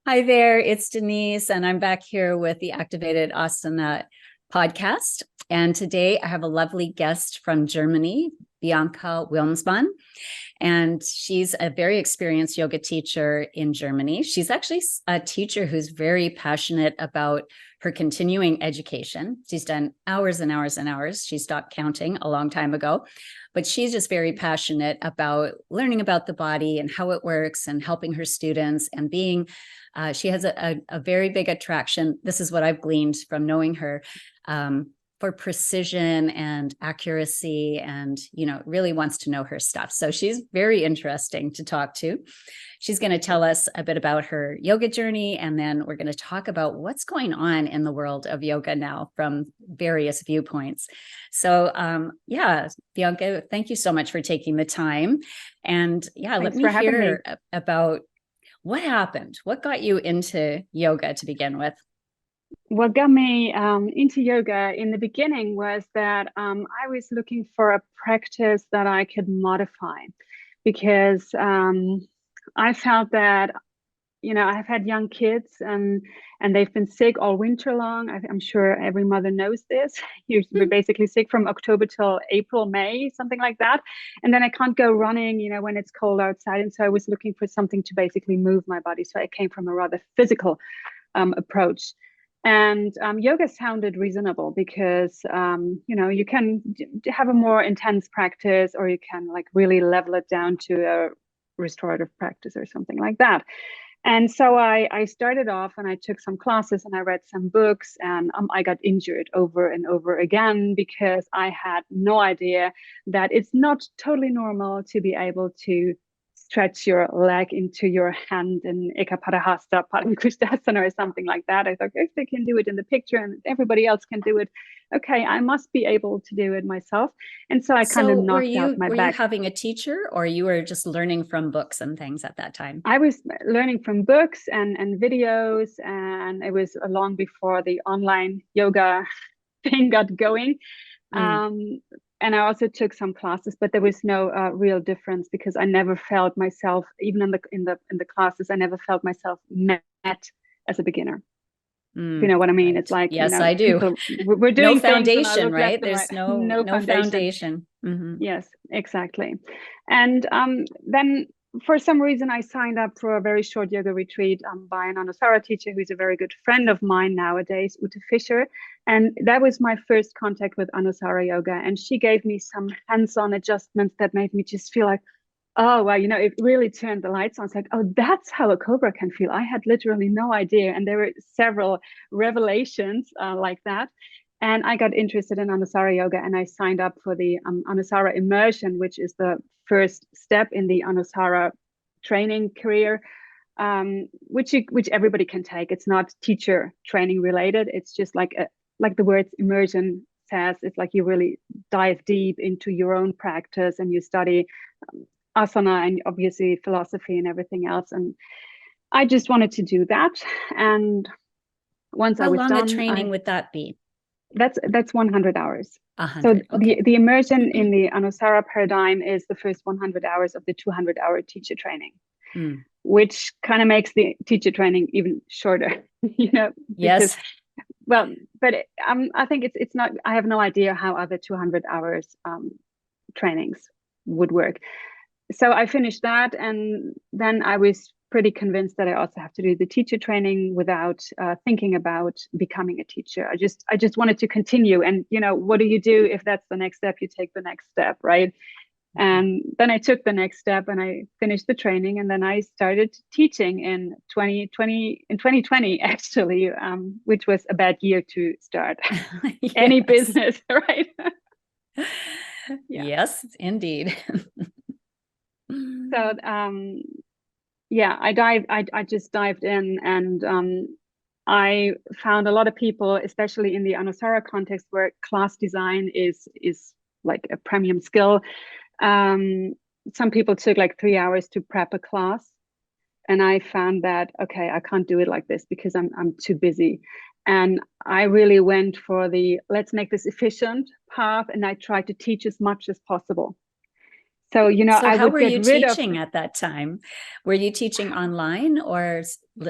Hi there, it's Denise, and I'm back here with the Activated Asana podcast. And today I have a lovely guest from Germany, Bianca Wilmsmann, and she's a very experienced yoga teacher in Germany. She's actually a teacher who's very passionate about her continuing education. She's done hours and hours and hours. She stopped counting a long time ago, but she's just very passionate about learning about the body and how it works and helping her students and being she has a very big attraction. This is what I've gleaned from knowing her, for precision and accuracy, and really wants to know her stuff. So she's very interesting to talk to. She's going to tell us a bit about her yoga journey, and then we're going to talk about what's going on in the world of yoga now from various viewpoints. So yeah, Bianca, thank you so much for taking the time. And yeah, Thanks let me hear about what happened? What got you into yoga to begin with? What got me into yoga in the beginning was that I was looking for a practice that I could modify because I felt that I've had young kids and they've been sick all winter long. I'm sure every mother knows this. We're basically sick from October till April, May, something like that. And then I can't go running, when it's cold outside. And so I was looking for something to basically move my body. So I came from a rather physical approach. And yoga sounded reasonable because, you can have a more intense practice, or you can like really level it down to a restorative practice or something like that. And so I started off and I took some classes and I read some books, and I got injured over and over again because I had no idea that it's not totally normal to be able to stretch your leg into your hand in Ekapadahasta, Padangusthasana or something like that. I thought, if they can do it in the picture and everybody else can do it, okay, I must be able to do it myself. And so I kind of knocked out my back. Were you having a teacher, or you were just learning from books and things at that time? I was learning from books and videos, and it was long before the online yoga thing got going. And I also took some classes, but there was no real difference because I never felt myself, even in the classes, I never felt myself met as a a you know what I mean? Right. It's like, yes, I do. We're doing no foundation, right? There's right. no foundation. Yes, exactly. And then for some reason, I signed up for a very short yoga retreat by an Anusara teacher who's a very good friend of mine nowadays, Ute Fischer. And that was my first contact with Anusara Yoga. And she gave me some hands-on adjustments that made me just feel like, oh, well, it really turned the lights on. It's like, oh, that's how a cobra can feel. I had literally no idea. And there were several revelations like that. And I got interested in Anusara Yoga, and I signed up for the Anusara Immersion, which is the first step in the Anusara training career, which everybody can take. It's not teacher training related. It's just like the word immersion says. It's like you really dive deep into your own practice, and you study asana and obviously philosophy and everything else. And I just wanted to do that. And once I was done, how long a training would that be? That's 100 hours. 100. So the immersion in the Anusara paradigm is the first 100 hours of the 200-hour teacher training, which kind of makes the teacher training even shorter, Yes. Well, but I think it's not, I have no idea how other 200 hours trainings would work. So I finished that, and then I was pretty convinced that I also have to do the teacher training without thinking about becoming a teacher. I just wanted to continue. And what do you do if that's the next step? You take the next step, right? And then I took the next step and I finished the training, and then I started teaching in 2020 actually, which was a bad year to start any business, right? Yes, indeed. So yeah, I just dived in, and I found a lot of people, especially in the Anusara context, where class design is like a premium skill. Some people took like 3 hours to prep a class, and I found that, okay, I can't do it like this because I'm too busy. And I really went for the let's make this efficient path, and I tried to teach as much as possible. So, So I how would were get you rid of. teaching at that time? Were you teaching online or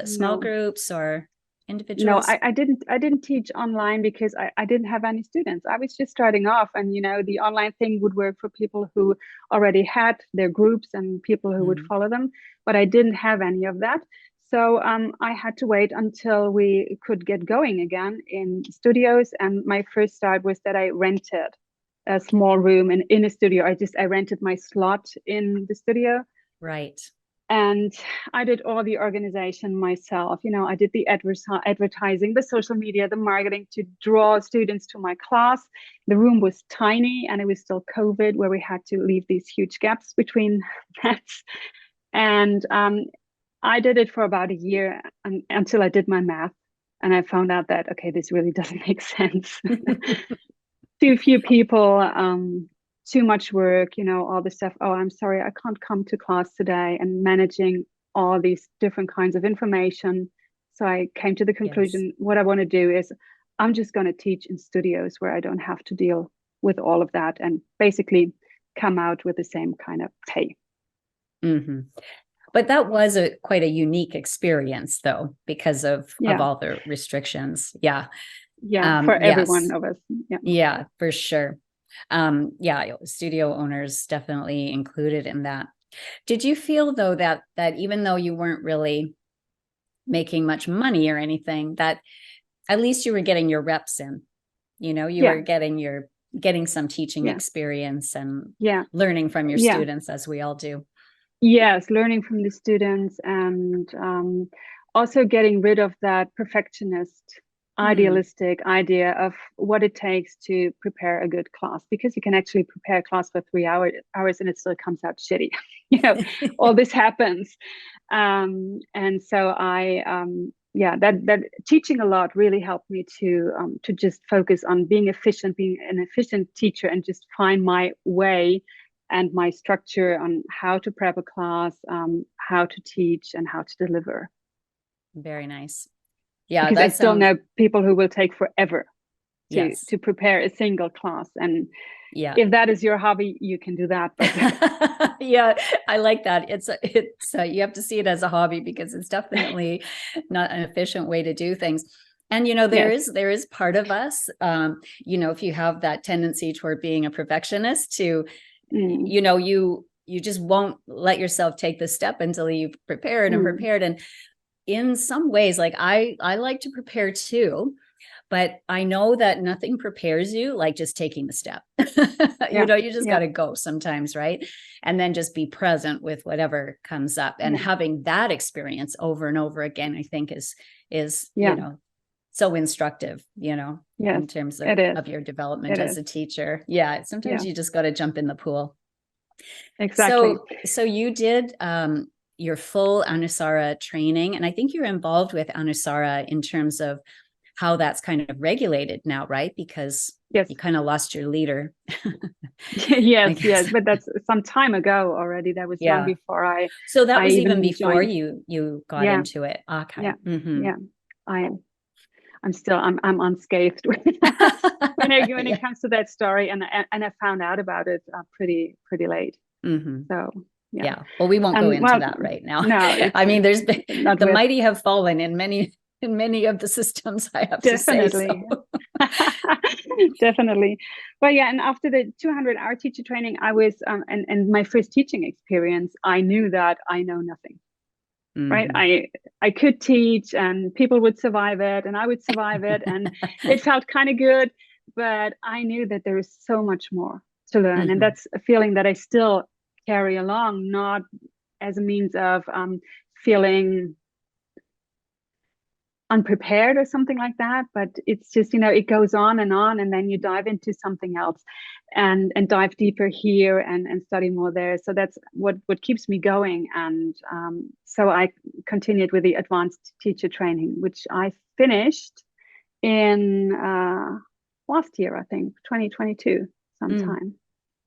small No, groups or no, individuals? I didn't teach online because I didn't have any students. I was just starting off, and the online thing would work for people who already had their groups and people who would Mm, follow them, but I didn't have any of that. So I had to wait until we could get going again in studios. And my first start was that I rented a small room in a studio. I rented my slot in the studio, right. and I did all the organization myself. I did the advertising, the social media, the marketing to draw students to my class. The room was tiny, and it was still COVID, where we had to leave these huge gaps between mats. And I did it for about a year, until I did my math, and I found out that, okay, this really doesn't make sense. Too few people, too much work, all this stuff. Oh, I'm sorry, I can't come to class today, and managing all these different kinds of information. So I came to the Yes. conclusion, what I want to do is I'm just going to teach in studios where I don't have to deal with all of that, and basically come out with the same kind of pay. Hmm. But that was quite a unique experience, though, because of Yeah. all the restrictions. Yeah. Yeah. For every one Yes. of us. Yeah. Yeah, for sure. Yeah, studio owners definitely included in that. Did you feel though that even though you weren't really making much money or anything, that at least you were getting your reps in? You Yeah. were getting some teaching Yeah. experience and Yeah. learning from your Yeah. students, as we all do. Yes, learning from the students, and also getting rid of that perfectionist, Hmm. idealistic idea of what it takes to prepare a good class, because you can actually prepare a class for 3 hours and it still comes out shitty. All this happens. And so yeah, that teaching a lot really helped me to just focus on being efficient, being an efficient teacher, and just find my way and my structure on how to prep a class, how to teach, and how to deliver. Very nice. Yeah, Because I that still sounds, know people who will take forever to yes. to prepare a single class, and Yeah. if that is your hobby, you can do that. But Yeah, I like that. It's you have to see it as a hobby, because it's definitely not an efficient way to do things. And there yes, is part of us, if you have that tendency toward being a perfectionist, to mm, you just won't let yourself take the step until you've prepared and mm, prepared. And in some ways, like I like to prepare too, but I know that nothing prepares you like just taking the step. yeah, You just got yeah, to go sometimes, right? And then just be present with whatever comes up. And yeah, having that experience over and over again, I think is yeah, so instructive, yes, in terms it is, of your development it as is, a teacher. Yeah, yeah, sometimes you just got to jump in the pool. exactly. So you did your full Anusara training, and I think you're involved with Anusara in terms of how that's kind of regulated now, right? Because Yes. you kind of lost your leader, I Yes, guess. yes, but that's some time ago already. That was long Yeah. before I So that I was even even before joined. you got Yeah, into it. yeah, Okay. Hmm. yeah. I I'm unscathed when Yeah. it comes to that story, and I found out about it pretty late. Hmm. So yeah, Yeah. Well, we won't go and into well, that right now. no, I mean, there's been not the with mighty have fallen in many of the systems, I have to say. So definitely. Definitely. But yeah, and after the 200-hour teacher training, I was and my first teaching experience, I knew that I know nothing. Right, hmm. I could teach, and people would survive it, and I would survive it, and it felt kind of good, but I knew that there is so much more to learn, and Hmm. that's a feeling that I still carry along, not as a means of feeling unprepared or something like that, but it's just, it goes on, and then you dive into something else, and dive deeper here, and study more there. So that's what keeps me going. And so I continued with the advanced teacher training, which I finished in last year, I think 2022 Mm. sometime.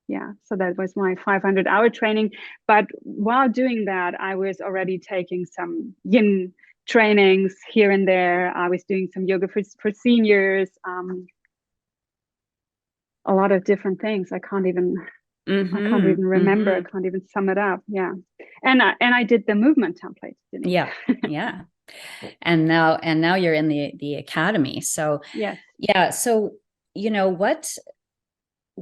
Yeah, so that was my 500-hour training. But while doing that, I was already taking some yin trainings here and there. I was doing some yoga for seniors, a lot of different things. I can't even I can't even remember. I Mm-hmm. can't even sum it up. Yeah. And I did the movement template, Denise. Yeah. Yeah. And now you're in the academy. So Yes. yeah. So, what,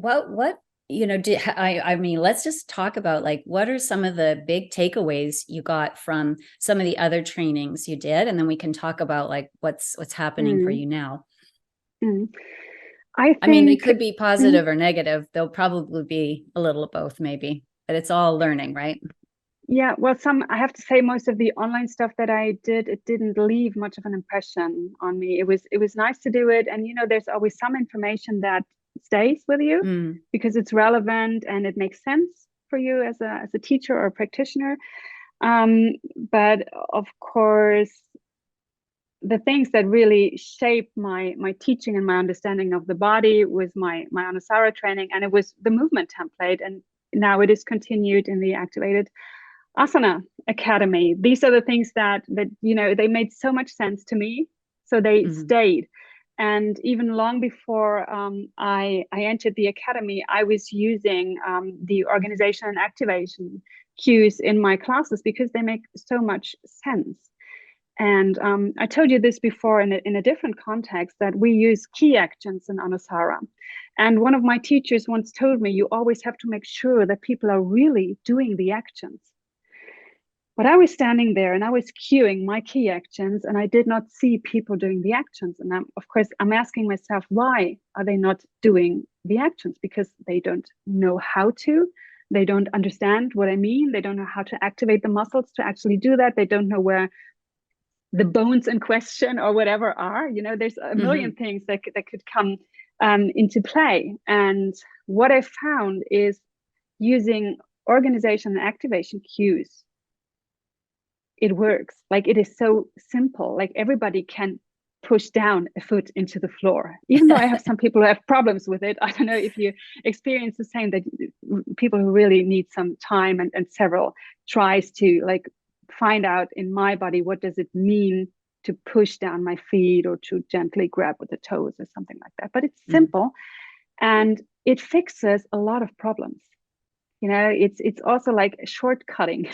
I mean, let's just talk about like, what are some of the big takeaways you got from some of the other trainings you did? And then we can talk about like, what's happening for you now. I I mean, they think, could be positive or negative. They'll probably be a little of both, maybe, but it's all learning, right? yeah, well, I have to say most of the online stuff that I did, it didn't leave much of an impression on me. It was nice to do it. And there's always some information that stays with you because it's relevant and it makes sense for you as a teacher or a practitioner. But of course, the things that really shaped my teaching and my understanding of the body was my Anusara training, and it was the movement template. And now it is continued in the Activated Asana Academy. These are the things that they made so much sense to me, so they stayed. And even long before I entered the academy, I was using the organization and activation cues in my classes because they make so much sense. And I told you this before in a different context, that we use key actions in Anusara. And one of my teachers once told me, you always have to make sure that people are really doing the actions. But I was standing there and I was cueing my key actions, and I did not see people doing the actions. And of course, I'm asking myself, why are they not doing the actions? Because they don't know how to. They don't understand what I mean. They don't know how to activate the muscles to actually do that. They don't know where the bones in question or whatever are. There's a million things that could come into play. And what I found is using organization and activation cues, it works. Like, it is so simple. Like, everybody can push down a foot into the floor, even though I have some people who have problems with it. I don't know if you experience the same, that people who really need some time and several tries to like find out in my body, what does it mean to push down my feet or to gently grab with the toes or something like that. But it's simple and it fixes a lot of problems. It's also like shortcutting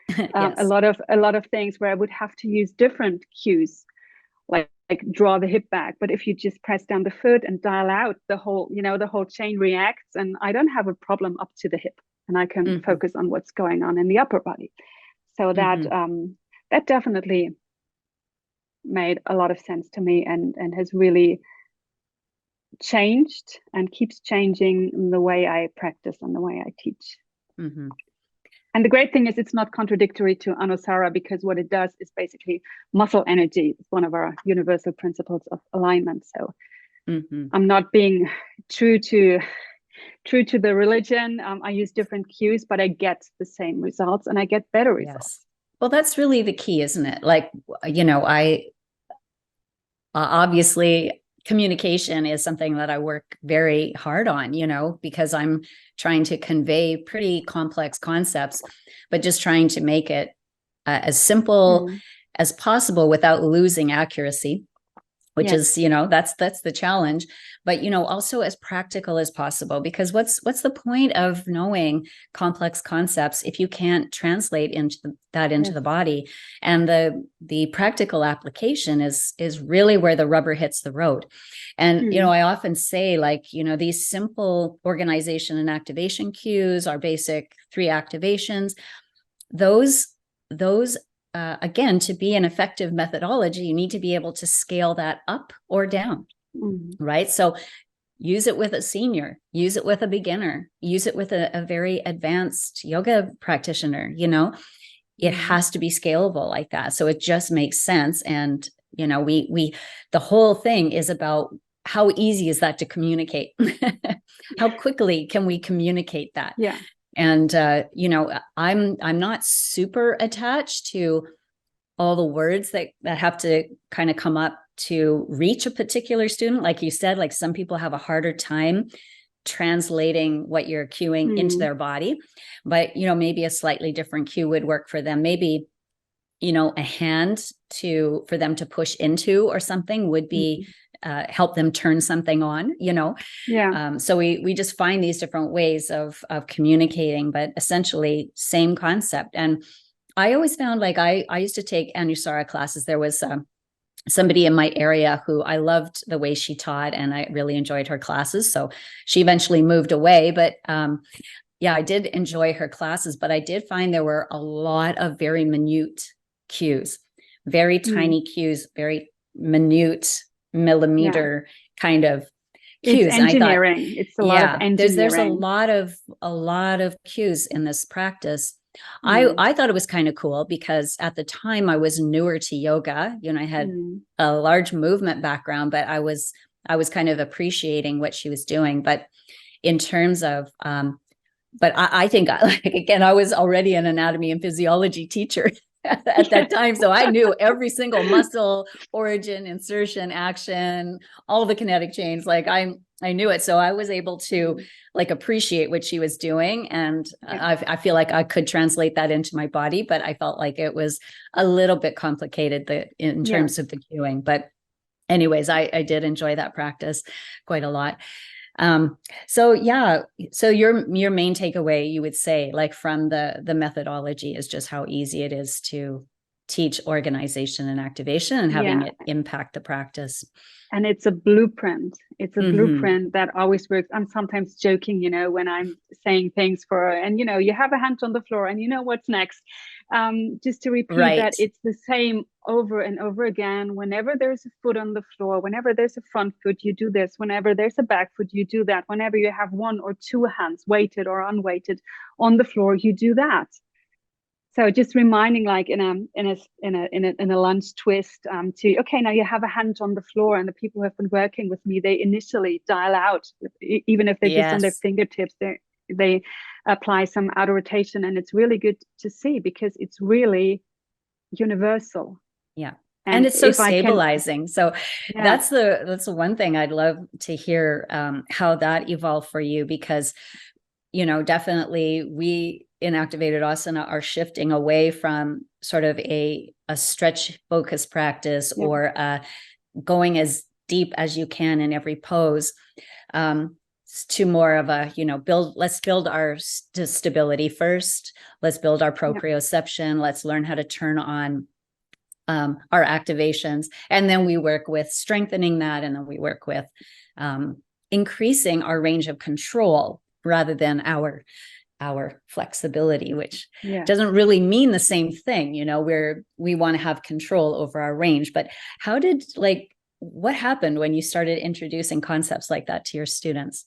Yes. a lot of things where I would have to use different cues, like draw the hip back. But if you just press down the foot and dial out, the whole chain reacts, and I don't have a problem up to the hip, and I can focus on what's going on in the upper body. So that definitely made a lot of sense to me, and has really changed and keeps changing the way I practice and the way I teach. And the great thing is, it's not contradictory to Anusara, because what it does is basically muscle energy. It's one of our universal principles of alignment. So I'm not being true to the religion. I use different cues, but I get the same results, and I get better results. Yes. Well, that's really the key, isn't it? Like, I obviously, communication is something that I work very hard on, because I'm trying to convey pretty complex concepts, but just trying to make it as simple as possible without losing accuracy, which is, that's the challenge, but, also as practical as possible, because what's the point of knowing complex concepts if you can't translate into the body? And the practical application is really where the rubber hits the road. And, I often say, like, these simple organization and activation cues, our basic 3 activations, those again, to be an effective methodology, you need to be able to scale that up or down, right? So use it with a senior, use it with a beginner, use it with a very advanced yoga practitioner. It has to be scalable like that. So it just makes sense. And, the whole thing is about how easy is that to communicate? How quickly can we communicate that? Yeah. And, I'm not super attached to all the words that have to kind of come up to reach a particular student. Like you said, like some people have a harder time translating what you're cueing into their body, but, maybe a slightly different cue would work for them. Maybe, a hand for them to push into or something would be help them turn something on, Yeah. So we just find these different ways of communicating, but essentially same concept. And I always found, like, I used to take Anusara classes. There was somebody in my area who I loved the way she taught, and I really enjoyed her classes. So she eventually moved away, but yeah, I did enjoy her classes, but I did find there were a lot of very minute cues, very tiny cues, very minute millimeter kind of It's cues. And I thought, engineering. It's a lot of yeah, engineering. there's a lot of cues in this practice. Mm. I thought it was kind of cool because at the time I was newer to yoga. I had a large movement background, but I was kind of appreciating what she was doing. But in terms of but I think, like, again, I was already an anatomy and physiology teacher at that time. So I knew every single muscle, origin, insertion, action, all the kinetic chains. Like, I knew it. So I was able to, like, appreciate what she was doing. And I feel like I could translate that into my body, but I felt like it was a little bit complicated in terms of the cueing. But anyways, I did enjoy that practice quite a lot. So your main takeaway, you would say, like, from the methodology, is just how easy it is to teach organization and activation and having it impact the practice. And it's a blueprint. It's a blueprint that always works. I'm sometimes joking, when I'm saying things and you have a hand on the floor and you know what's next. Just to repeat that it's the same over and over again. Whenever there's a foot on the floor, whenever there's a front foot, you do this. Whenever there's a back foot, you do that. Whenever you have one or two hands, weighted or unweighted, on the floor, you do that. So just reminding, like in a lunge twist, to, okay, now you have a hand on the floor, and the people who have been working with me, they initially dial out, even if they're just on their fingertips, they apply some outer rotation, and it's really good to see because it's really universal. Yeah. And it's so stabilizing. So that's the one thing I'd love to hear, how that evolved for you, because definitely we in Activated Asana are shifting away from sort of a stretch focused practice or going as deep as you can in every pose, to more of a, let's build our stability first. Let's build our proprioception. Let's learn how to turn on our activations. And then we work with strengthening that. And then we work with increasing our range of control rather than our flexibility, which doesn't really mean the same thing, where we want to have control over our range. But what happened when you started introducing concepts like that to your students?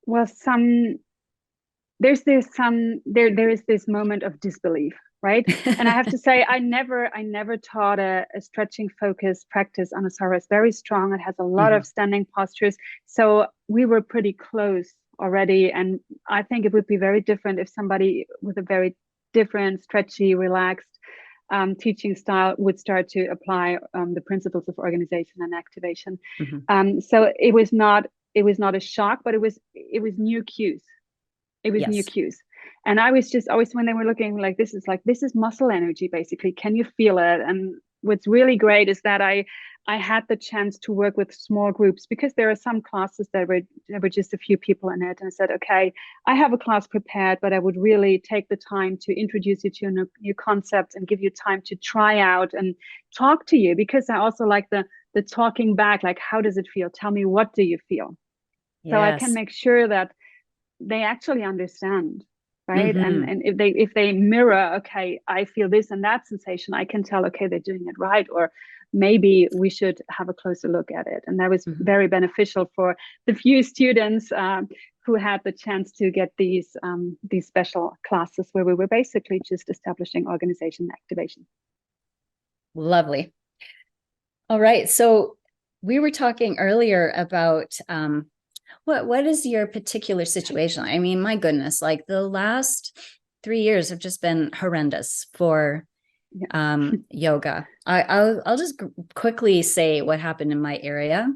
Well, there is this moment of disbelief, right? And I have to say, I never taught a stretching focused practice. Anusara is very strong. It has a lot of standing postures. So we were pretty close already. And I think it would be very different if somebody with a very different, stretchy, relaxed teaching style would start to apply the principles of organization and activation. So it was not a shock, but it was new cues. It was new cues. And I was just always, when they were looking, like, this is muscle energy, basically. Can you feel it? And what's really great is that I had the chance to work with small groups, because there are some classes that were just a few people in it. And I said, okay, I have a class prepared, but I would really take the time to introduce you to new concepts and give you time to try out and talk to you, because I also like the talking back, like, how does it feel? Tell me, what do you feel? So I can make sure that they actually understand, right? And if they mirror, okay, I feel this and that sensation, I can tell, okay, they're doing it right, or maybe we should have a closer look at it. And that was very beneficial for the few students who had the chance to get these special classes where we were basically just establishing organization activation. Lovely. All right. So we were talking earlier about what is your particular situation? I mean, my goodness, like, the last 3 years have just been horrendous for yoga. I'll just quickly say what happened in my area.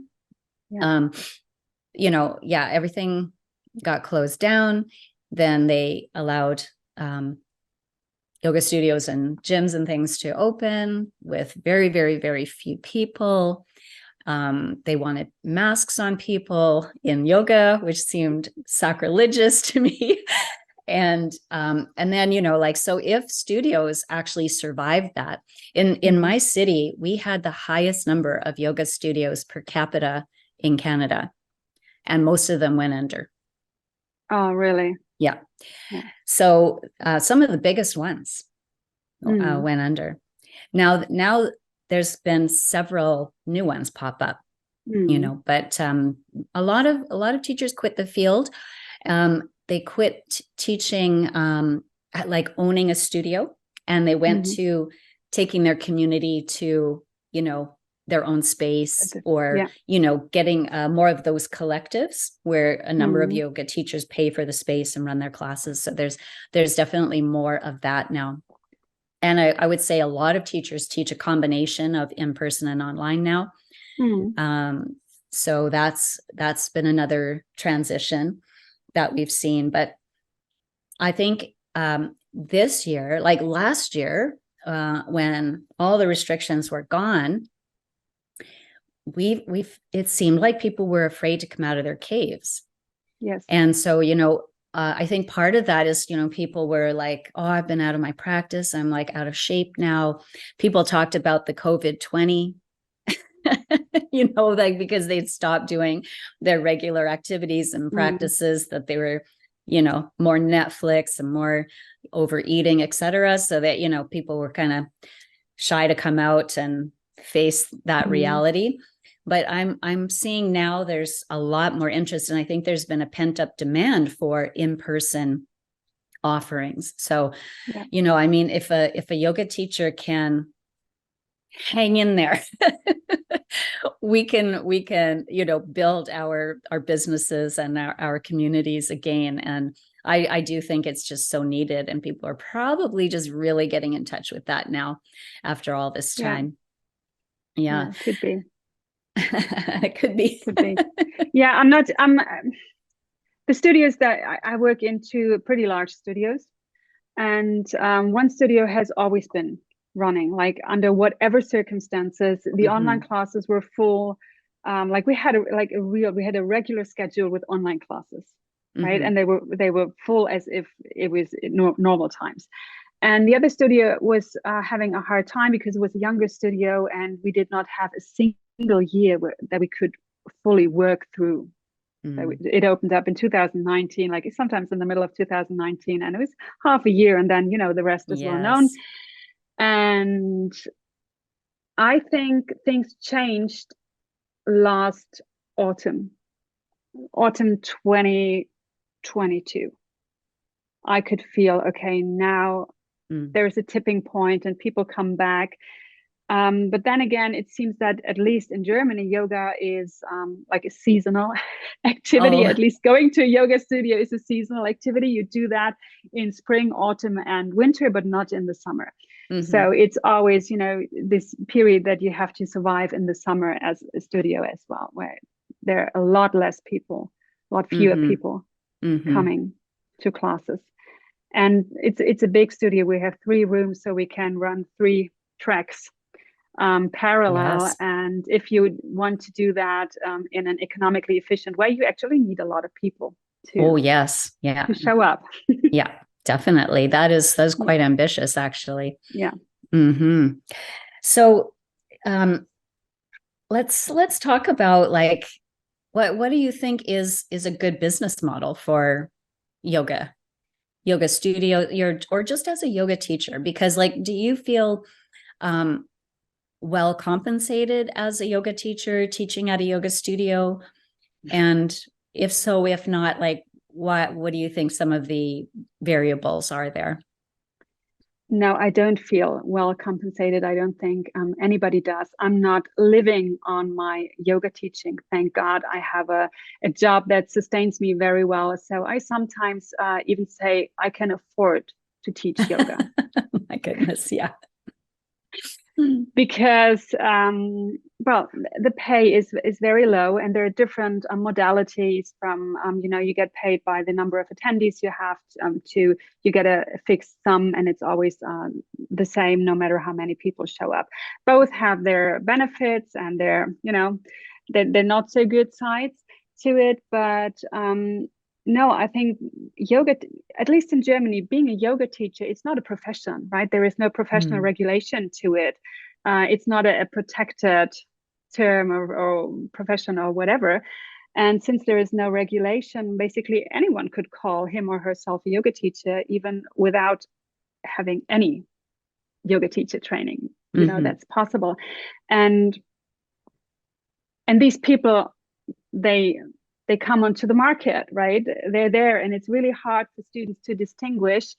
Everything got closed down. Then they allowed yoga studios and gyms and things to open with very, very, very few people. They wanted masks on people in yoga, which seemed sacrilegious to me. And then, like, so if studios actually survived that, in my city, we had the highest number of yoga studios per capita in Canada, and most of them went under. Oh, really? Yeah. So some of the biggest ones went under. Now there's been several new ones pop up, but a lot of teachers quit the field. They quit teaching, like owning a studio, and they went to taking their community to, their own space, or, getting more of those collectives where a number of yoga teachers pay for the space and run their classes. So there's definitely more of that now. And I would say a lot of teachers teach a combination of in-person and online now. So that's been another transition that we've seen. But I think this year, like last year, when all the restrictions were gone, it seemed like people were afraid to come out of their caves. Yes. And so, I think part of that is, people were like, oh, I've been out of my practice. I'm like out of shape now. People talked about the COVID-20, like because they'd stopped doing their regular activities and practices, that they were, more Netflix and more overeating, et cetera. So that, people were kind of shy to come out and face that reality. But I'm seeing now there's a lot more interest, and I think there's been a pent up demand for in-person offerings. So, I mean, if a yoga teacher can hang in there, we can build our businesses and our communities again. And I do think it's just so needed, and people are probably just really getting in touch with that now after all this time. Yeah, could be. It could be. Yeah, I'm the studios that I work into, pretty large studios, and one studio has always been running, like under whatever circumstances. The online classes were full. Like we had a regular schedule with online classes, right? And they were full as if it was normal times. And the other studio was having a hard time because it was a younger studio, and we did not have a single year that we could fully work through. It opened up in 2019, like sometimes in the middle of 2019, and it was half a year, and then the rest is well known. And I think things changed last autumn 2022. I could feel, okay, now there's a tipping point and people come back. But then again, it seems that at least in Germany, yoga is like a seasonal activity. At least going to a yoga studio is a seasonal activity. You do that in spring, autumn, and winter, but not in the summer. So it's always, this period that you have to survive in the summer as a studio as well, where there are a lot less people, a lot fewer people coming to classes. And it's a big studio. We have 3 rooms, so we can run 3 tracks parallel. And if you want to do that in an economically efficient way, you actually need a lot of people to show up. Yeah, definitely. That's quite ambitious, actually. Yeah. So let's talk about, like, what do you think is a good business model for yoga studio, or just as a yoga teacher? Because, like, do you feel well compensated as a yoga teacher teaching at a yoga studio? And if so, if not, like, what do you think some of the variables are there? No, I don't feel well compensated. I don't think anybody does. I'm not living on my yoga teaching. Thank God I have a job that sustains me very well. So I sometimes even say I can afford to teach yoga. My goodness, yeah. because well, the pay is very low, and there are different modalities from you get paid by the number of attendees you have to you get a fixed sum, and it's always the same no matter how many people show up. Both have their benefits and their they're not so good sides to it, but no, I think yoga, at least in Germany, being a yoga teacher, it's not a profession, right? There is no professional regulation to it. It's not a protected term or profession or whatever. And since there is no regulation, basically anyone could call him or herself a yoga teacher, even without having any yoga teacher training. That's possible. And these people, they come onto the market, right? They're there, and it's really hard for students to distinguish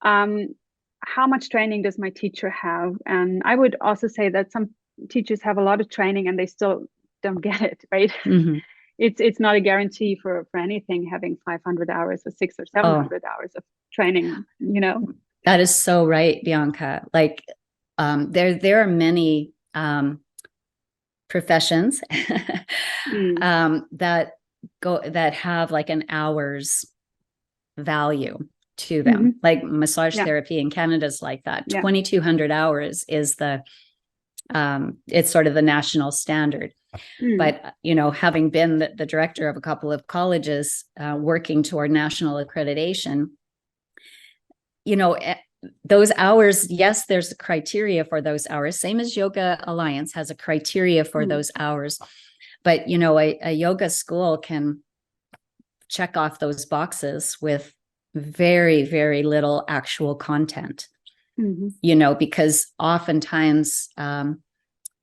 how much training does my teacher have. And I would also say that some teachers have a lot of training and they still don't get it, right? It's not a guarantee for anything having 500 hours or 600 or 700 hours of training. That is so right, Bianca. Like there are many professions that have like an hour's value to them, like massage therapy in Canada is like that. 2,200 hours is it's sort of the national standard. But having been the director of a couple of colleges working toward national accreditation, those hours, yes, there's a criteria for those hours, same as Yoga Alliance has a criteria for those hours. But, a yoga school can check off those boxes with very, very little actual content, because oftentimes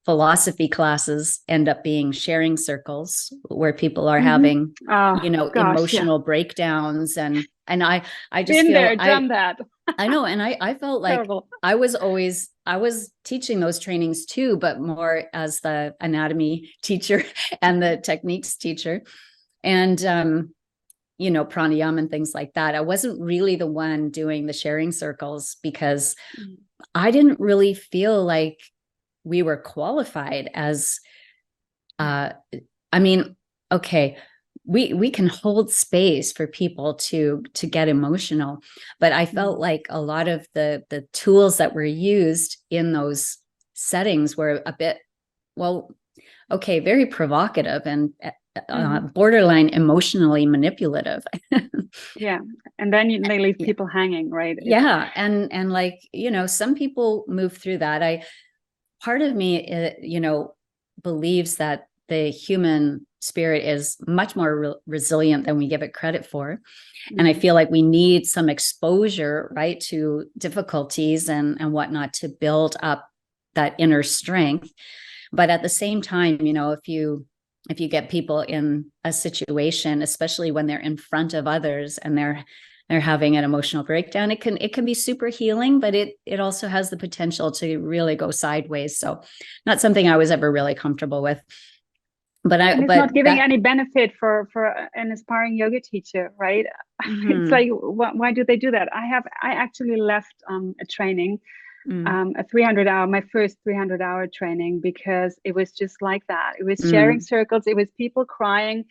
philosophy classes end up being sharing circles where people are having, emotional breakdowns. And I just been feel there, done that. I know. And I felt like terrible. I was teaching those trainings too, but more as the anatomy teacher and the techniques teacher and, pranayama and things like that. I wasn't really the one doing the sharing circles because I didn't really feel like we were qualified as, okay, we can hold space for people to get emotional, but I felt like a lot of the tools that were used in those settings were a bit, very provocative and borderline emotionally manipulative. And then they leave people hanging, right? And like, some people move through that. Part of me, believes that the human spirit is much more resilient than we give it credit for. And I feel like we need some exposure, right, to difficulties and whatnot to build up that inner strength. But at the same time, if you get people in a situation, especially when they're in front of others and they're having an emotional breakdown, it can be super healing, but it also has the potential to really go sideways. So not something I was ever really comfortable with. But it's not giving any benefit for an aspiring yoga teacher, right? It's like, why do they do that? I actually left a training, a 300-hour, my first 300-hour training, because it was just like that. It was sharing circles. It was people crying.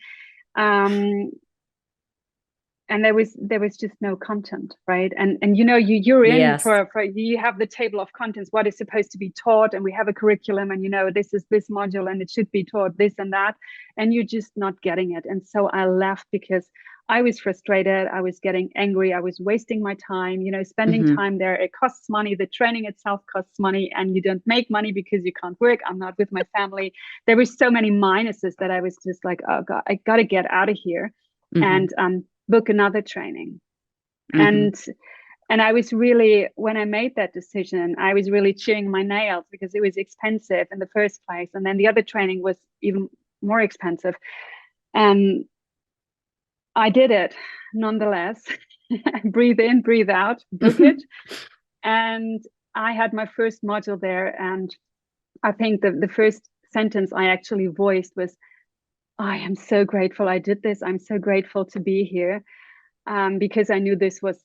And there was just no content, right? And you're in for you have the table of contents, what is supposed to be taught, and we have a curriculum, and this is this module, and it should be taught this and that, and you're just not getting it. And so I left because I was frustrated. I was getting angry. I was wasting my time, spending time there. It costs money. The training itself costs money, and you don't make money because you can't work. I'm not with my family. There were so many minuses that I was just like, oh God, I got to get out of here and book another training. And I was really, when I made that decision, I was really chewing my nails because it was expensive in the first place. And then the other training was even more expensive. And I did it nonetheless. Breathe in, breathe out, book it. And I had my first module there. And I think the first sentence I actually voiced was, I am so grateful I did this. I'm so grateful to be here, because I knew this was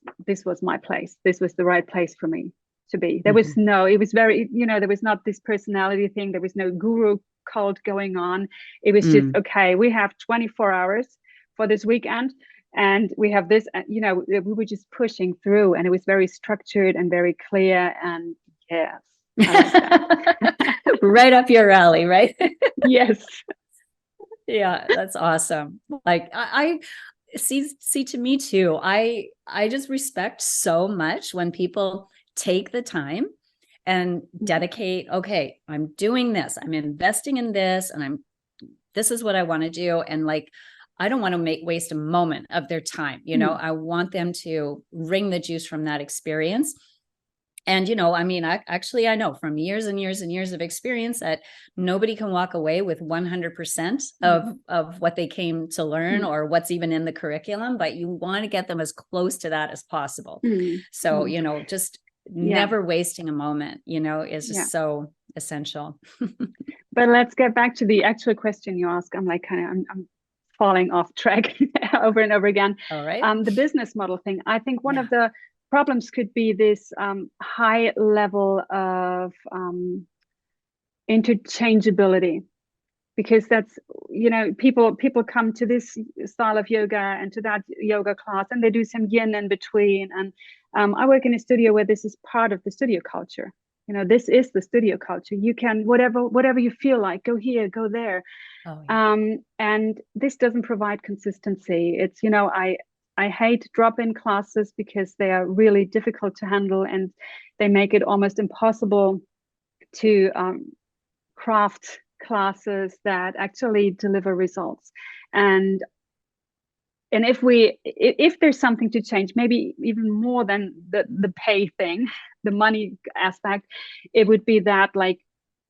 my place. This was the right place for me. to be. There was no, it was very, there was not this personality thing. There was no guru cult going on. It was just, okay, we have 24 hours for this weekend and we have this, we were just pushing through, and it was very structured and very clear. And yes, I like that. Right up your alley, right? Yes. Yeah, that's awesome. Like I see to me too. I just respect so much when people take the time and dedicate, okay, I'm doing this, I'm investing in this, and this is what I want to do. And like, I don't want to waste a moment of their time. I want them to wring the juice from that experience. And, I mean, I know from years and years and years of experience that nobody can walk away with 100% of what they came to learn or what's even in the curriculum, but you want to get them as close to that as possible. So, just never wasting a moment, is just so essential. But let's get back to the actual question you asked. I'm like, I'm falling off track over and over again. All right. The business model thing. I think one of the problems could be this high level of interchangeability, because that's, people come to this style of yoga and to that yoga class, and they do some yin in between. And I work in a studio where this is part of the studio culture. This is the studio culture. You can, whatever you feel like, go here, go there. Oh, yeah. And this doesn't provide consistency. It's, I hate drop-in classes because they are really difficult to handle, and they make it almost impossible to craft classes that actually deliver results. And if there's something to change, maybe even more than the pay thing, the money aspect, it would be that, like,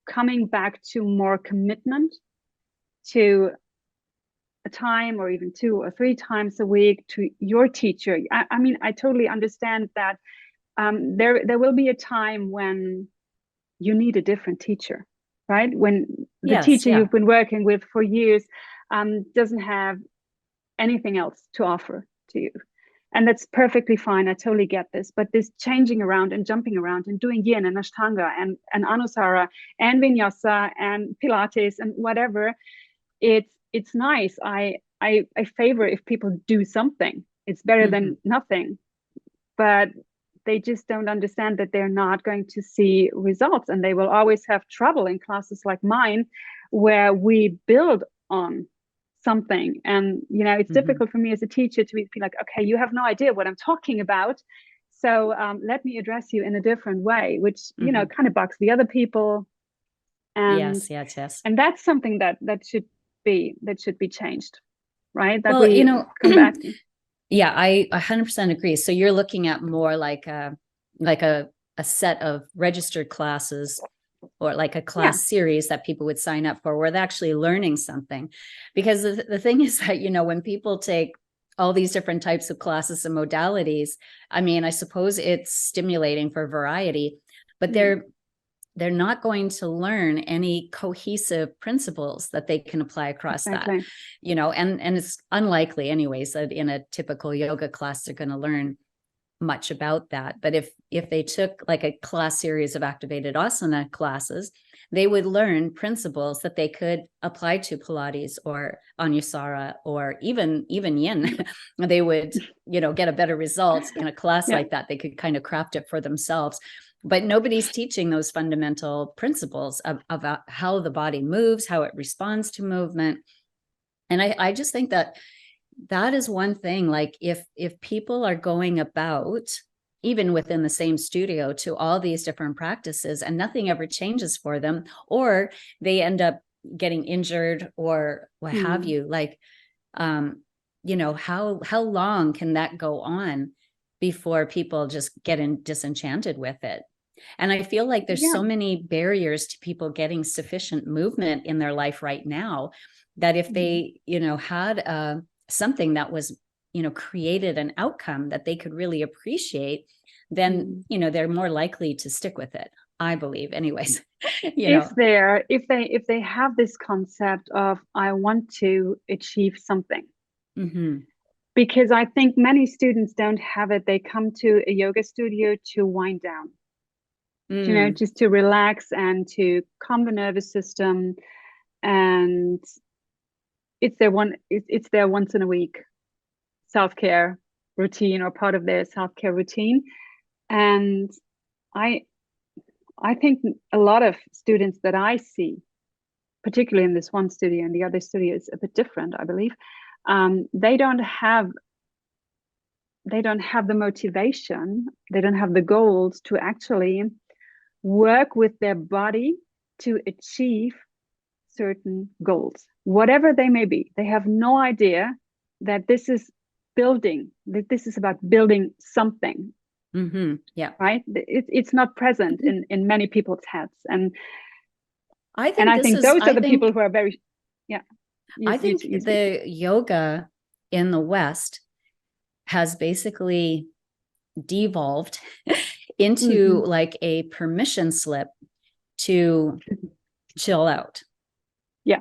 coming back to more commitment to a time, or even 2 or 3 times a week, to your teacher. I mean, I totally understand that there will be a time when you need a different teacher, right? When the teacher you've been working with for years doesn't have anything else to offer to you. And that's perfectly fine. I totally get this. But this changing around and jumping around and doing yin and ashtanga and anusara and vinyasa and pilates and whatever, it's nice. I favor if people do something. It's better than nothing. But they just don't understand that they're not going to see results, and they will always have trouble in classes like mine, where we build on something. And it's difficult for me as a teacher to be like, okay, you have no idea what I'm talking about, so let me address you in a different way, which kind of bugs the other people. And yes. And that's something that should be changed, right? That well, come back. Yeah, I 100% agree. So you're looking at more like a set of registered classes, or like a class series that people would sign up for, where they're actually learning something. Because the thing is that, when people take all these different types of classes and modalities, I mean, I suppose it's stimulating for variety, but they're not going to learn any cohesive principles that they can apply across that, and it's unlikely anyways that in a typical yoga class, they're going to learn much about that. But if they took like a class series of activated asana classes, they would learn principles that they could apply to Pilates or Anusara or even yin. They would, get a better result in a class like that. They could kind of craft it for themselves. But nobody's teaching those fundamental principles about how the body moves, how it responds to movement. And I just think that is one thing. Like if people are going about, even within the same studio, to all these different practices and nothing ever changes for them, or they end up getting injured or what have you, like, how long can that go on before people just get disenchanted with it? And I feel like there's so many barriers to people getting sufficient movement in their life right now, that if they, had something that was, created an outcome that they could really appreciate, then, they're more likely to stick with it, I believe, anyways. If they have this concept of, I want to achieve something. Because I think many students don't have it. They come to a yoga studio to wind down. just to relax and to calm the nervous system. And it's their once in a week self-care routine, or part of their self-care routine. And I think a lot of students that I see, particularly in this one studio, and the other studio is a bit different, I believe, they don't have the motivation, they don't have the goals to actually work with their body to achieve certain goals, whatever they may be. They have no idea that this is about building something. Yeah. Right. It's not present in many people's heads. And I think those are the people who are very, I think the yoga in the West has basically devolved into like a permission slip to chill out. Yeah.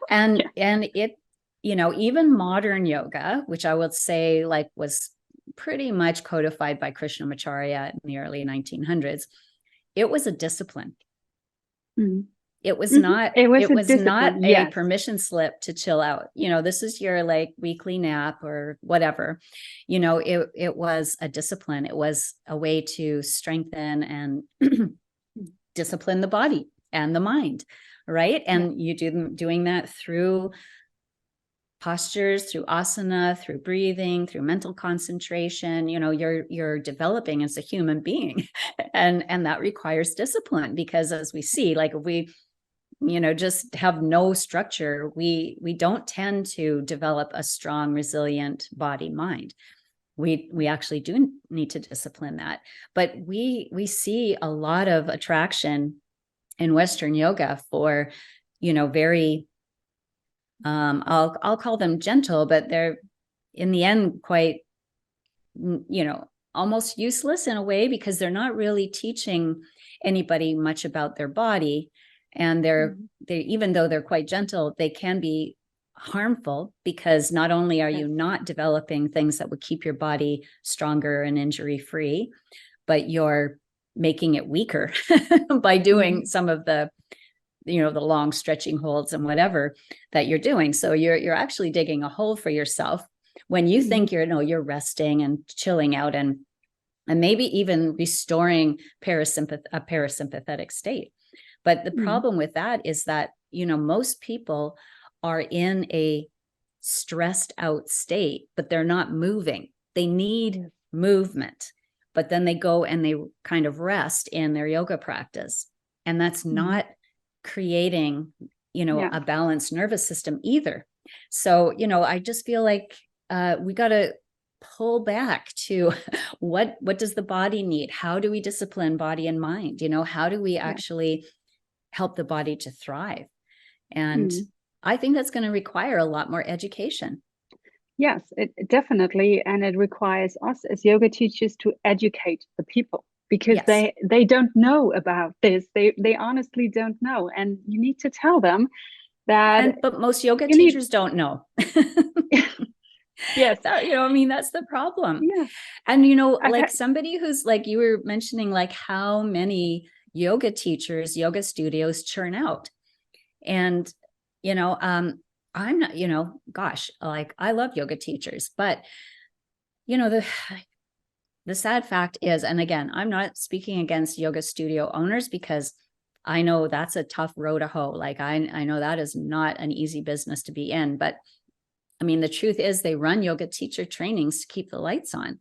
And it, even modern yoga, which I would say like was pretty much codified by Krishnamacharya in the early 1900s, it was a discipline. It was not a permission slip to chill out. This is your like weekly nap or whatever. It was a discipline. It was a way to strengthen and discipline the body and the mind, right? And you doing that through postures, through asana, through breathing, through mental concentration. You're developing as a human being, and that requires discipline, because as we see, like if we just have no structure, we don't tend to develop a strong, resilient body mind. We actually do need to discipline that. But we see a lot of attraction in Western yoga for very I'll call them gentle, but they're in the end quite almost useless in a way, because they're not really teaching anybody much about their body. And they even though they're quite gentle, they can be harmful, because not only are you not developing things that would keep your body stronger and injury free, but you're making it weaker by doing some of the the long stretching holds and whatever that you're doing. So you're actually digging a hole for yourself when you think you're resting and chilling out, and maybe even restoring a parasympathetic state. But the problem with that is that, most people are in a stressed out state, but they're not moving. They need movement, but then they go and they kind of rest in their yoga practice. And that's not creating, a balanced nervous system either. So, I just feel like we got to pull back to what does the body need? How do we discipline body and mind? How do we actually help the body to thrive? And I think that's going to require a lot more education. Yes, it definitely. And it requires us as yoga teachers to educate the people, because they don't know about this. They honestly don't know. And you need to tell them that. But most yoga teachers don't know. Yes. That's the problem. Yeah. And, like somebody who's like, you were mentioning, like how many yoga teachers, yoga studios churn out. And, I'm not, gosh, like I love yoga teachers, but, the sad fact is, and again, I'm not speaking against yoga studio owners, because I know that's a tough row to hoe. Like I know that is not an easy business to be in, but I mean, the truth is they run yoga teacher trainings to keep the lights on,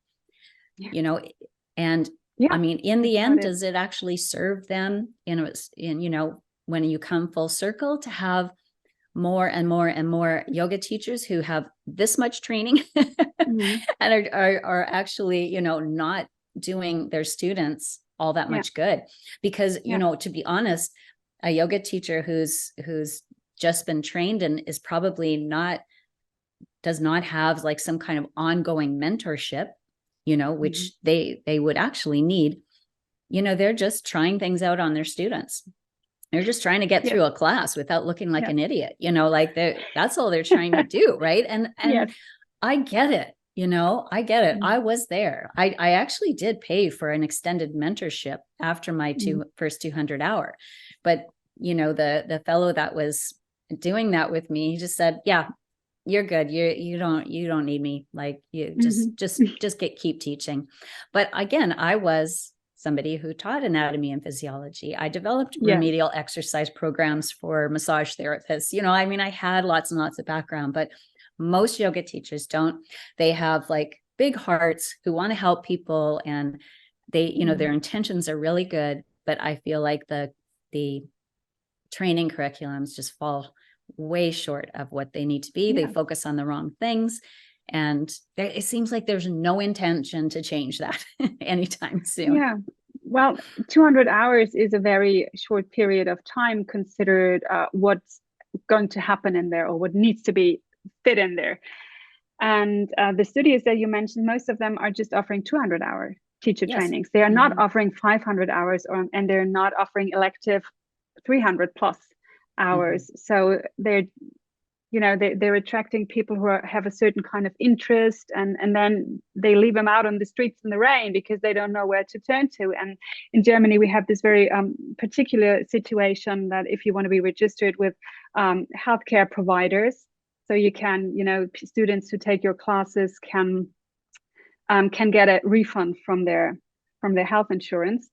and I mean, in the end, does it actually serve them when you come full circle to have more and more and more yoga teachers who have this much training and are actually, not doing their students all that much good? Because, to be honest, a yoga teacher who's just been trained and is probably does not have like some kind of ongoing mentorship, which they would actually need, they're just trying things out on their students. They're just trying to get through a class without looking like an idiot, like that's all they're trying to do. Right. And I get it. I get it. Mm. I was there. I actually did pay for an extended mentorship after my first 200-hour. But, the fellow that was doing that with me, he just said, yeah, you're good. You don't need me. Like, you just keep teaching. But again, I was somebody who taught anatomy and physiology. I developed remedial exercise programs for massage therapists. I had lots and lots of background, but most yoga teachers don't. They have like big hearts who want to help people, and they, their intentions are really good. But I feel like the training curriculums just fall way short of what they need to be. They focus on the wrong things. And it seems like there's no intention to change that anytime soon. Yeah. Well, 200 hours is a very short period of time considered what's going to happen in there or what needs to be fit in there. And the studios that you mentioned, most of them are just offering 200-hour teacher trainings. They are not offering 500 hours and they're not offering elective 300 plus hours. So they're attracting people who have a certain kind of interest, and then they leave them out on the streets in the rain because they don't know where to turn to. And in Germany, we have this very particular situation that if you want to be registered with healthcare providers, so you can, students who take your classes can get a refund from their health insurance.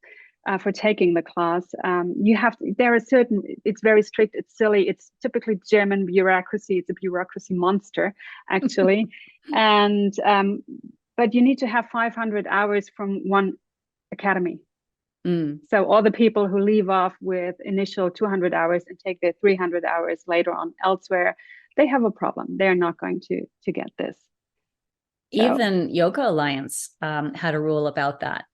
For taking the class, it's very strict, it's silly, it's typically German bureaucracy, it's a bureaucracy monster, actually. And but you need to have 500 hours from one academy. So all the people who leave off with initial 200 hours and take their 300 hours later on elsewhere, they have a problem. They're not going to get this. Even Yoga Alliance had a rule about that.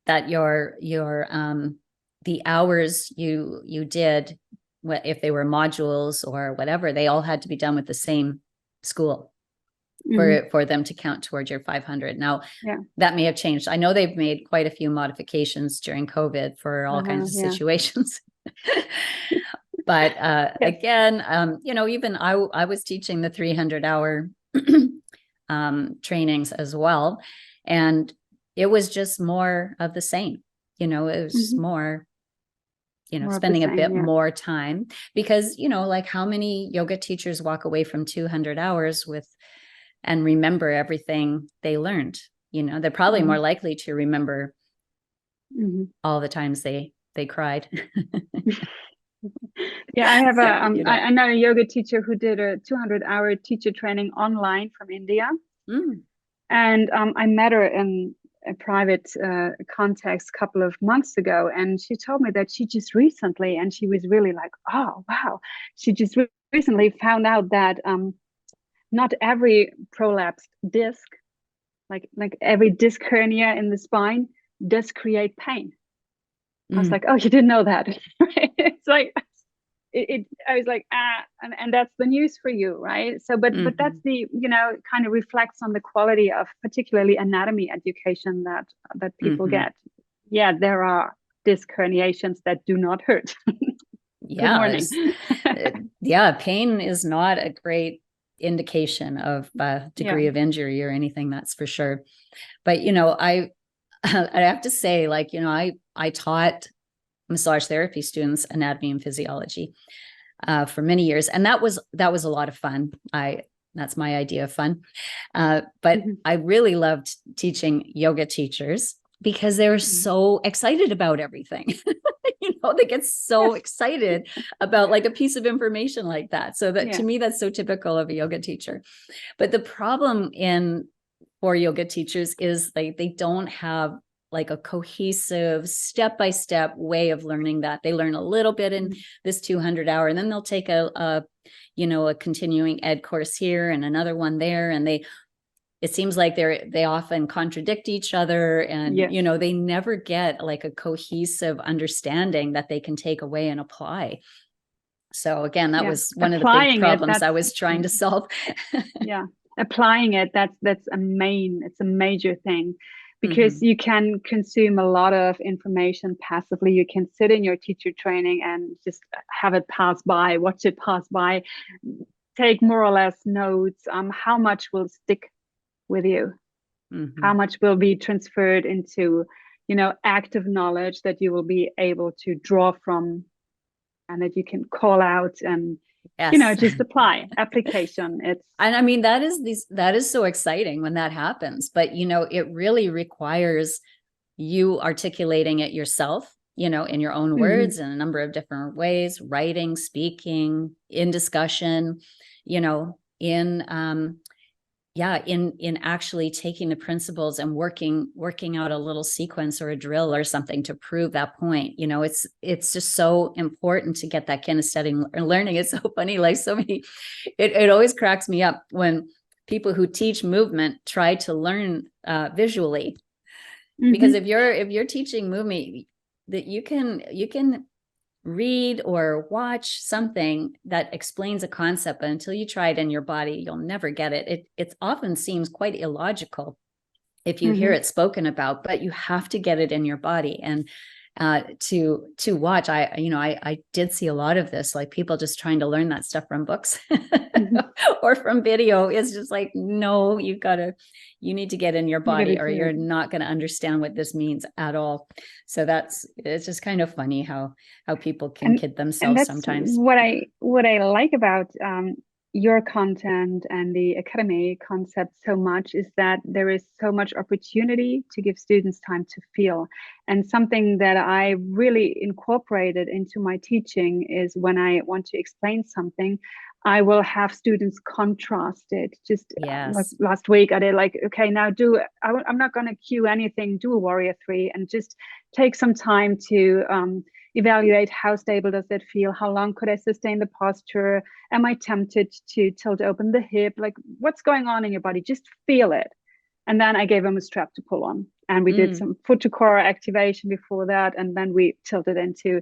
That your the hours you did, if they were modules or whatever, they all had to be done with the same school for them to count towards your 500. Now, that may have changed. I know they've made quite a few modifications during COVID for all kinds of situations. But again, even I was teaching the 300-hour trainings as well, and it was just more of the same. It was just more spending a bit more time, because, like, how many yoga teachers walk away from 200 hours and remember everything they learned? They're probably more likely to remember all the times they cried. I have I know a yoga teacher who did a 200-hour teacher training online from India. And I met her in a private context a couple of months ago, and she told me that she just recently, and she was really like, oh wow, she just recently found out that not every prolapsed disc, like every disc hernia in the spine, does create pain. I was like, oh, you didn't know that? It's like I was like, and that's the news for you, right? So, but that's the, kind of reflects on the quality of particularly anatomy education that people get. Yeah, there are disc herniations that do not hurt. Good morning. Pain is not a great indication of degree of injury or anything, that's for sure. But, I have to say, like, I taught massage therapy students anatomy and physiology for many years, and that was a lot of fun. That's my idea of fun. But I really loved teaching yoga teachers because they were so excited about everything. They get so excited about like a piece of information like that. So that to me, that's so typical of a yoga teacher. But the problem for yoga teachers is like they don't have like a cohesive step-by-step way of learning that. They learn a little bit in this 200-hour, and then they'll take a continuing ed course here and another one there. And it seems like they often contradict each other, and, they never get like a cohesive understanding that they can take away and apply. So again, that was one of the big problems I was trying to solve. Applying it, it's a major thing. Because you can consume a lot of information passively. You can sit in your teacher training and just have it pass by, watch it pass by, take more or less notes. How much will stick with you? How Mhm. much will be transferred into, active knowledge that you will be able to draw from and that you can call out and, Yes. just apply application. It's And I mean, that is so exciting when that happens, but it really requires you articulating it yourself, in your own Mhm. words in a number of different ways, writing, speaking, in discussion, in in actually taking the principles and working out a little sequence or a drill or something to prove that point. It's just so important to get that kinesthetic learning. It's so funny, like so many, it always cracks me up when people who teach movement try to learn visually, because Mhm. if you're teaching movement, that you can read or watch something that explains a concept, but until you try it in your body, you'll never get it. It often seems quite illogical if you hear Mhm. it spoken about, but you have to get it in your body. And to watch, I did see a lot of this, like people just trying to learn that stuff from books Mhm. or from video. It's just like, no, you need to get in your You got body to or do it. you're not going to understand what this means at all. So it's just kind of funny how people can and kid and themselves that's sometimes. what I like about your content and the academy concept so much is that there is so much opportunity to give students time to feel. And something that I really incorporated into my teaching is when I want to explain something, I will have students contrast it. Just like Yes. last week, I did like, okay, now I'm not going to cue anything, do a warrior three and just take some time to evaluate how stable does it feel, how long could I sustain the posture, am I tempted to tilt open the hip, like what's going on in your body, just feel it. And then I gave him a strap to pull on and we did Mm, some foot to core activation before that, and then we tilted into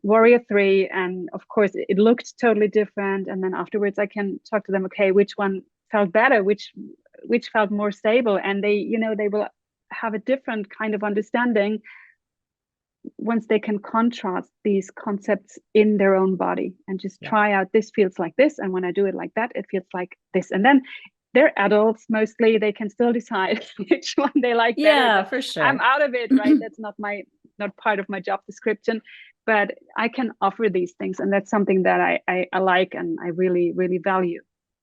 warrior three, and of course it looked totally different. And then afterwards I can talk to them, okay, which one felt better, which felt more stable, and they will have a different kind of understanding once they can contrast these concepts in their own body and just yeah. try out, this feels like this, and when I do it like that it feels like this. And then they're adults mostly, they can still decide which one they like better, Yeah, but for I'm sure. out of it, right? That's not part of my job description, but I can offer these things, and that's something that I like and I really really value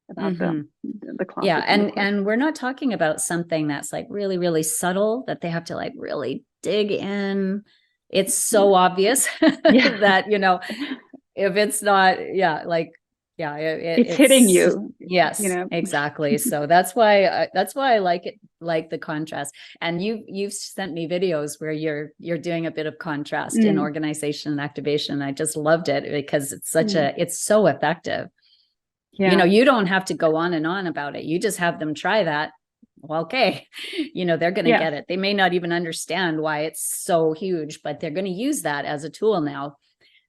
about Hmm. the Yeah, classes and the and courses. we're not talking about something that's like really really subtle that they have to like really dig in. It's so obvious Yeah. that if it's not, yeah, like, yeah, It's hitting it's you, you yes, know. exactly. So that's why I like it, like the contrast. And you've sent me videos where you're doing a bit of contrast in Mm, organization and activation. I just loved it because mm, it's so effective. yeah. You don't have to go on and on about it. You just have them try that. Well, okay. They're going to Yes. get it. They may not even understand why it's so huge, but they're going to use that as a tool now,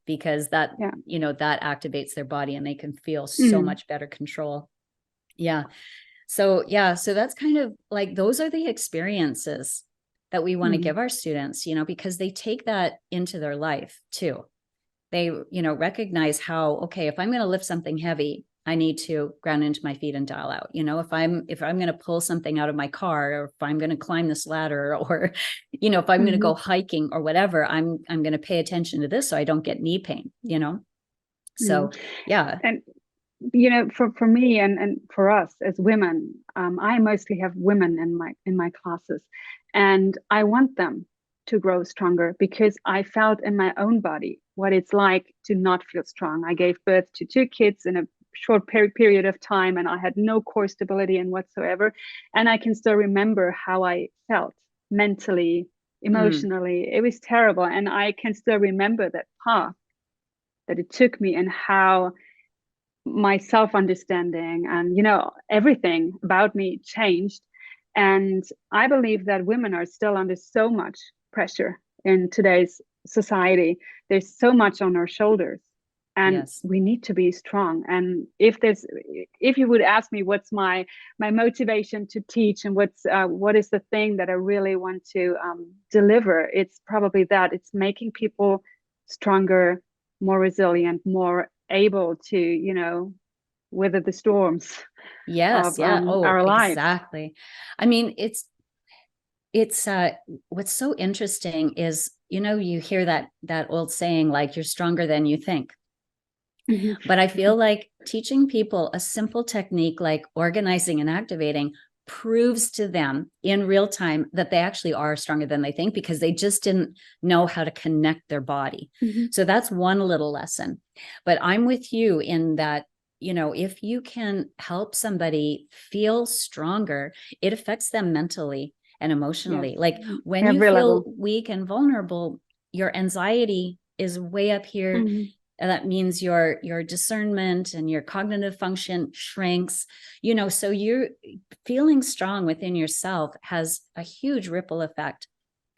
because Yeah. that activates their body and they can feel so Mm, much better control. Yeah. So, yeah. So that's kind of like, those are the experiences that we want to mm, give our students, because they take that into their life too. They recognize how, okay, if I'm going to lift something heavy, I need to ground into my feet and dial out. If I'm going to pull something out of my car, or if I'm going to climb this ladder, or if I'm going to mhm, go hiking or whatever, I'm going to pay attention to this so I don't get knee pain. mm. So yeah. And for me and for us as women, I mostly have women in my classes, and I want them to grow stronger because I felt in my own body what it's like to not feel strong. I gave birth to two kids in a short period of time, and I had no core stability in whatsoever. And I can still remember how I felt mentally, Mm, emotionally. It was terrible, and I can still remember that path that it took me and how my self understanding and everything about me changed. And I believe that women are still under so much pressure in today's society. There's so much on our shoulders, and yes. we need to be strong. And if you would ask me what's my motivation to teach, and what is the thing that I really want to deliver, it's probably that. It's making people stronger, more resilient, more able to weather the storms Yes. of Yeah. Oh, our lives. exactly. I mean, it's what's so interesting is, you hear that old saying, like, you're stronger than you think. Mhm. But I feel like teaching people a simple technique like organizing and activating proves to them in real time that they actually are stronger than they think, because they just didn't know how to connect their body. Mhm. So that's one little lesson. But I'm with you in that, if you can help somebody feel stronger, it affects them mentally and Yes, emotionally. Like when you every feel level. weak and vulnerable, your anxiety is way up here, Mhm. and that means your discernment and your cognitive function shrinks. So you're feeling strong within yourself has a huge ripple effect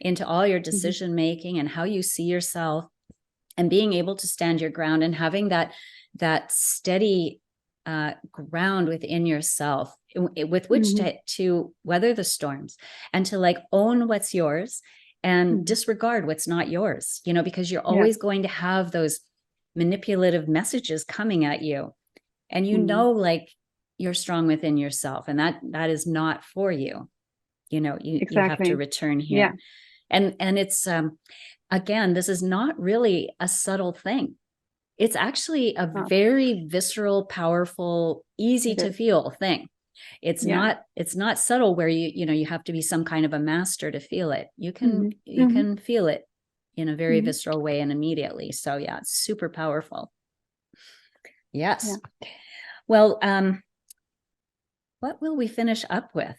into all your Mhm. decision making and how you see yourself, and being able to stand your ground and having that steady ground within yourself with which Mhm. to weather the storms, and to like own what's yours and Mhm. disregard what's not yours, because you're Yes. always going to have those manipulative messages coming at you, and Mhm. like you're strong within yourself, and that is not for you. You have to Exactly. return Yeah. here. And it's again, this is not really a subtle thing. It's actually a Oh, very visceral, powerful, easy it to is. feel thing. It's Yeah. not it's not subtle where you have to be some kind of a master to feel it. You can Mhm. you Mhm. can feel it in a very Mhm. visceral way and immediately. So yeah, it's super powerful. Yeah. Yes. Well, what will we finish up with,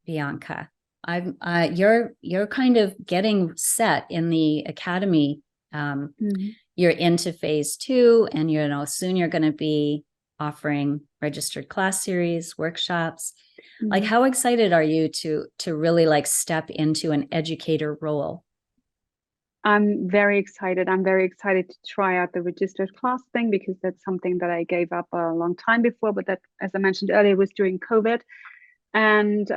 Bianca? You're kind of getting set in the academy. Mhm. You're into phase 2, and soon you're going to be offering registered class series, workshops. Like, Mhm. how excited are you to really like step into an educator role? I'm very excited. I'm very excited to try out the registered class thing, because that's something that I gave up a long time before. But that, as I mentioned earlier, was during COVID. And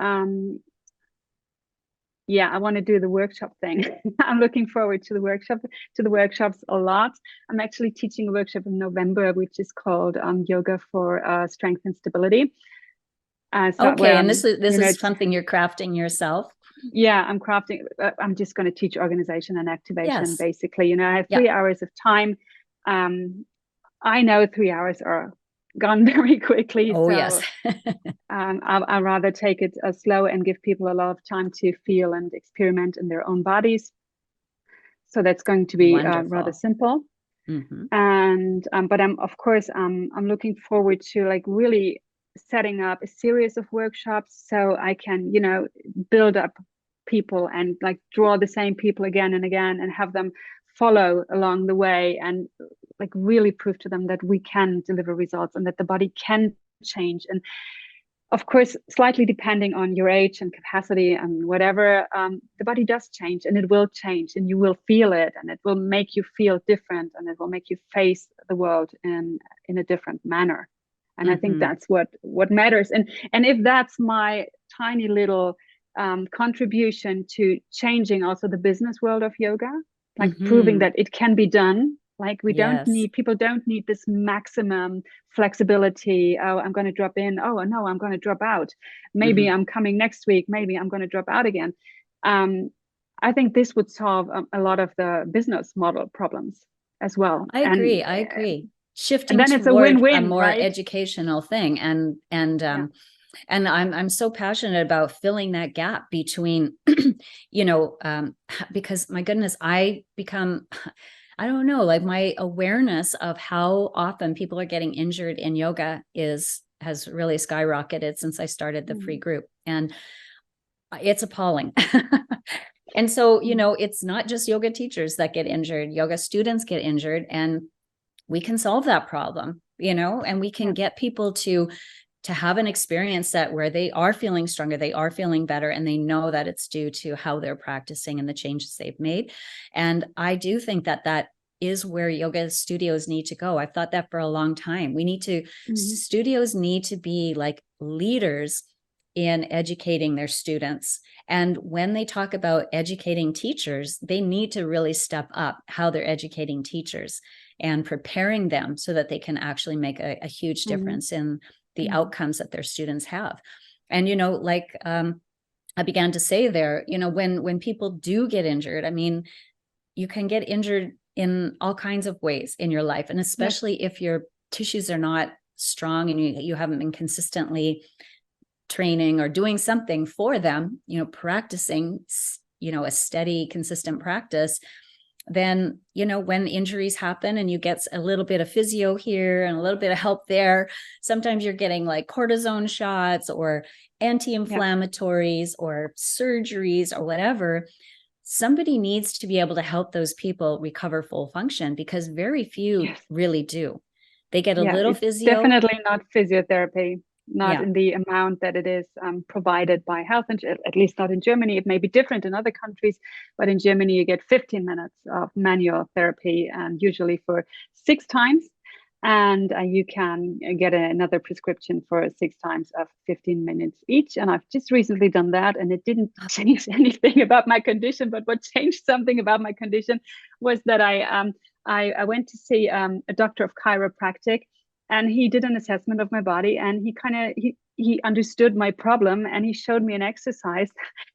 yeah, I want to do the workshop thing. I'm looking forward to the workshops a lot. I'm actually teaching a workshop in November, which is called Yoga for Strength and Stability. So where Okay, and I'm, this is something you're crafting yourself. yeah, I'm crafting. I'm just going to teach organization and activation, Yes. basically. I have Yeah. 3 hours of time. Um, I know 3 hours are gone very quickly, Oh, yes. so I'd rather take it slow and give people a lot of time to feel and experiment in their own bodies. So that's going to be rather Wonderful. simple. Hmm. And but I'm, of course, I'm looking forward to like really setting up a series of workshops, so I can build up people and like draw the same people again and again, and have them follow along the way, and like really prove to them that we can deliver results and that the body can change. And of course, slightly depending on your age and capacity and whatever, the body does change, and it will change, and you will feel it, and it will make you feel different, and it will make you face the world in a different manner. And I think Hmm. that's what matters. And if that's my tiny little contribution to changing also the business world of yoga, like proving Hmm. that it can be done. Like Yes. people don't need this maximum flexibility. Oh, I'm going to drop in. Oh, no, I'm going to drop out. Maybe Hmm. I'm coming next week. Maybe I'm going to drop out again. Um, I think this would solve a lot of the business model problems as well. I agree. I agree. And Shifting then it's a toward a win-win, more right? educational thing, Yeah. and I'm so passionate about filling that gap between, because my goodness, I don't know, like my awareness of how often people are getting injured in yoga has really skyrocketed since I started the free Mm-hmm. group, and it's appalling. And so, it's not just yoga teachers that get injured, yoga students get injured, and we can solve that problem, and we can Yeah. get people to have an experience that where they are feeling stronger, they are feeling better, and they know that it's due to how they're practicing and the changes they've made. And I do think that is where yoga studios need to go. I've thought that for a long time. Mm-hmm. Studios need to be like leaders in educating their students. And when they talk about educating teachers, they need to really step up how they're educating teachers. and preparing them so that they can actually make a huge difference in the outcomes that their students have. And, like I began to say there, when people do get injured, I mean, you can get injured in all kinds of ways in your life. And especially if your tissues are not strong and you haven't been consistently training or doing something for them, practicing, a steady, consistent practice, then, when injuries happen and you get a little bit of physio here and a little bit of help there, sometimes you're getting like cortisone shots or anti-inflammatories or surgeries or whatever. Somebody needs to be able to help those people recover full function, because very few really do. They get a little physio. Definitely not physiotherapy, not in the amount that it is provided by health insurance, at least not in Germany. It may be different in other countries, but in Germany you get 15 minutes of manual therapy, and usually for 6 times. And you can get another prescription for 6 times of 15 minutes each. And I've just recently done that, and it didn't change anything about my condition. But what changed something about my condition was that I went to see a doctor of chiropractic, and he did an assessment of my body, and he understood my problem, and he showed me an exercise.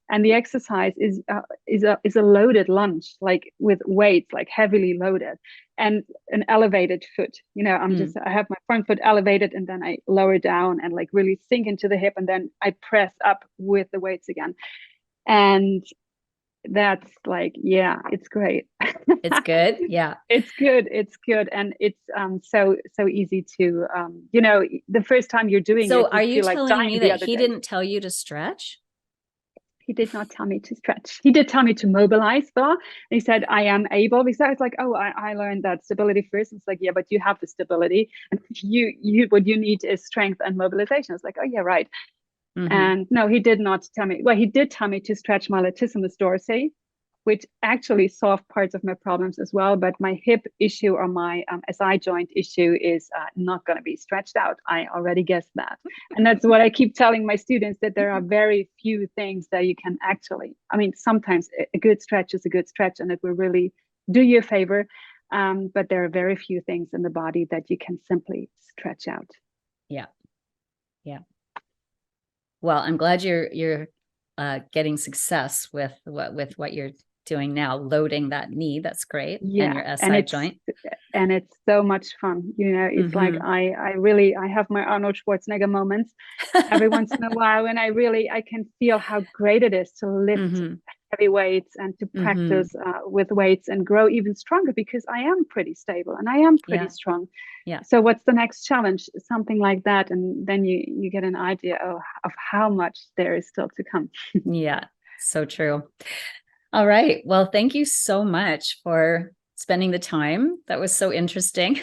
And the exercise is a loaded lunge, like with weights, like heavily loaded, and an elevated foot. I have my front foot elevated, and then I lower down and like really sink into the hip, and then I press up with the weights again. And that's like, it's great. It's good. Yeah. It's good. And it's so easy to the first time you're doing it. So are you like telling me that he didn't tell you to stretch? He did not tell me to stretch. He did tell me to mobilize, though. He said I am able, because I was like, I learned that stability first. It's like, but you have the stability, and you what you need is strength and mobilization. I was like, right. And no, he did not tell me. Well, he did tell me to stretch my latissimus dorsi, which actually solved parts of my problems as well. But my hip issue or my SI joint issue is not going to be stretched out. I already guessed that. And that's what I keep telling my students, that there are very few things that you can actually, sometimes a good stretch is a good stretch, and it will really do you a favor. But there are very few things in the body that you can simply stretch out. Yeah. Yeah. Well, I'm glad you're getting success with what you're doing now, loading that knee. That's great. And your SI joint. And it's so much fun. It's like I have my Arnold Schwarzenegger moments every once in a while, and I can feel how great it is to lift heavy weights and to practice with weights and grow even stronger, because I am pretty stable and I am pretty strong. Yeah. So what's the next challenge? Something like that. And then you get an idea of how much there is still to come. Yeah, so true. All right. Well, thank you so much for spending the time. That was so interesting.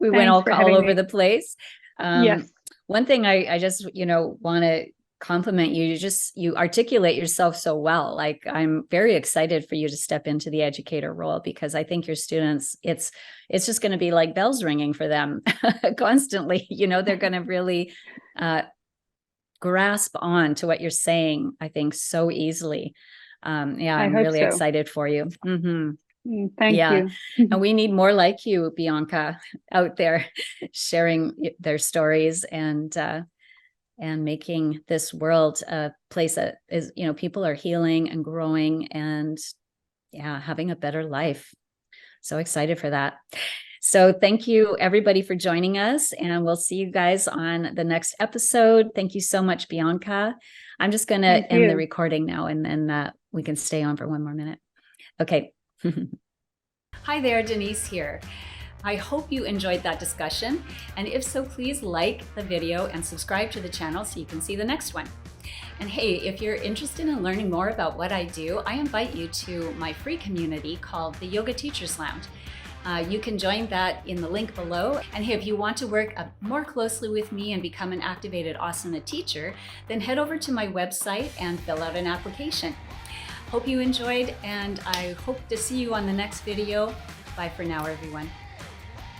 We went all over the place. Yes. One thing I just, want to compliment you. You articulate yourself so well. Like, I'm very excited for you to step into the educator role, because I think your students, it's just going to be like bells ringing for them constantly. They're going to really grasp on to what you're saying, I think, so easily. I'm really excited for you. Thank you. And we need more like you, Bianca, out there sharing their stories and making this world a place that is, people are healing and growing and having a better life. So excited for that. So thank you, everybody, for joining us, and we'll see you guys on the next episode. Thank you so much, Bianca. I'm just going to end the recording now, and then we can stay on for one more minute. Okay. Hi there, Denise here. I hope you enjoyed that discussion, and if so, please like the video and subscribe to the channel so you can see the next one. And hey, if you're interested in learning more about what I do, I invite you to my free community called the Yoga Teachers Lounge. You can join that in the link below. And hey, if you want to work more closely with me and become an Activated Asana teacher, then head over to my website and fill out an application. Hope you enjoyed, and I hope to see you on the next video. Bye for now, everyone.